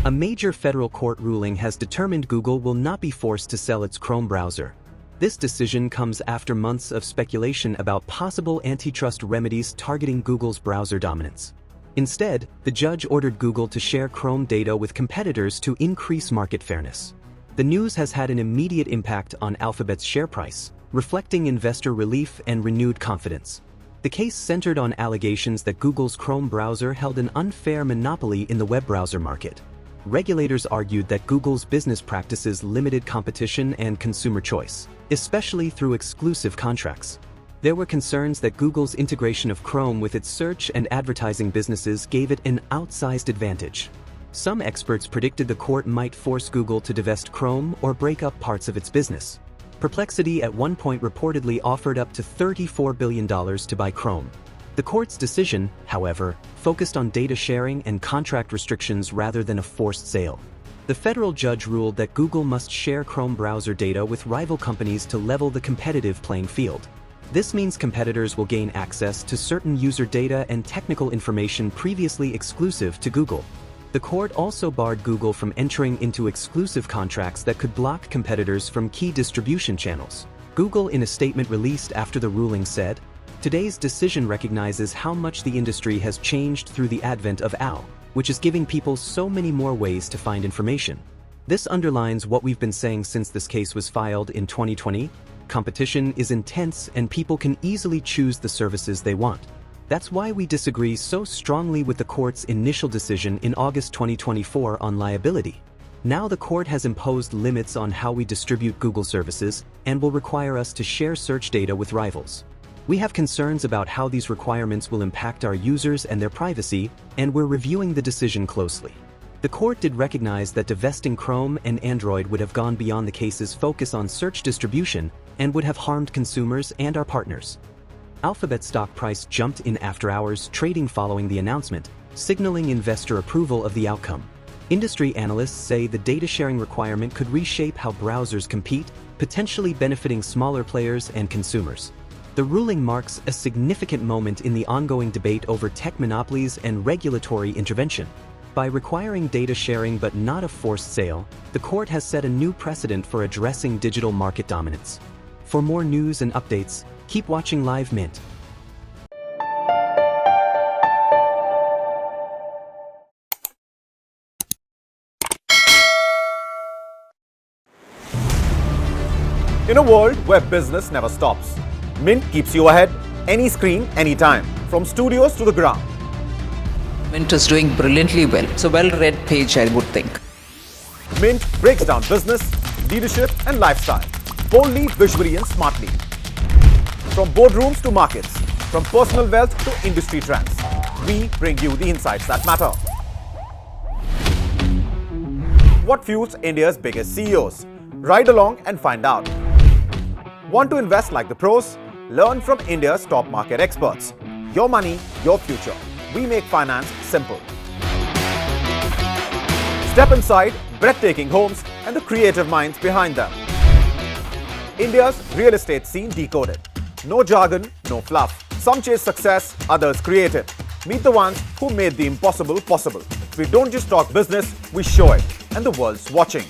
A major federal court ruling has determined Google will not be forced to sell its Chrome browser. This decision comes after months of speculation about possible antitrust remedies targeting Google's browser dominance. Instead, the judge ordered Google to share Chrome data with competitors to increase market fairness. The news has had an immediate impact on Alphabet's share price, reflecting investor relief and renewed confidence. The case centered on allegations that Google's Chrome browser held an unfair monopoly in the web browser market. Regulators argued that Google's business practices limited competition and consumer choice, especially through exclusive contracts. There were concerns that Google's integration of Chrome with its search and advertising businesses gave it an outsized advantage. Some experts predicted the court might force Google to divest Chrome or break up parts of its business. Perplexity at one point reportedly offered up to $34 billion to buy Chrome. The court's decision, however, focused on data sharing and contract restrictions rather than a forced sale. The federal judge ruled that Google must share Chrome browser data with rival companies to level the competitive playing field. This means competitors will gain access to certain user data and technical information previously exclusive to Google. The court also barred Google from entering into exclusive contracts that could block competitors from key distribution channels. Google, in a statement released after the ruling, said, "Today's decision recognizes how much the industry has changed through the advent of AL, which is giving people so many more ways to find information. This underlines what we've been saying since this case was filed in 2020. Competition is intense and people can easily choose the services they want. That's why we disagree so strongly with the court's initial decision in August 2024 on liability. Now the court has imposed limits on how we distribute Google services and will require us to share search data with rivals. We have concerns about how these requirements will impact our users and their privacy, and we're reviewing the decision closely." The court did recognize that divesting Chrome and Android would have gone beyond the case's focus on search distribution and would have harmed consumers and our partners. Alphabet's stock price jumped in after-hours trading following the announcement, signaling investor approval of the outcome. Industry analysts say the data sharing requirement could reshape how browsers compete, potentially benefiting smaller players and consumers. The ruling marks a significant moment in the ongoing debate over tech monopolies and regulatory intervention. By requiring data sharing but not a forced sale, the court has set a new precedent for addressing digital market dominance. For more news and updates, keep watching Live Mint. In a world where business never stops, Mint keeps you ahead, any screen, anytime, from studios to the ground. Mint is doing brilliantly well. It's a well-read page, I would think. Mint breaks down business, leadership, and lifestyle, boldly, visually, and smartly. From boardrooms to markets, from personal wealth to industry trends, we bring you the insights that matter. What fuels India's biggest CEOs? Ride along and find out. Want to invest like the pros? Learn from India's top market experts. Your money, your future. We make finance simple. Step inside breathtaking homes and the creative minds behind them. India's real estate scene decoded. No jargon, no fluff. Some chase success, others create it. Meet the ones who made the impossible possible. We don't just talk business, we show it. And the world's watching.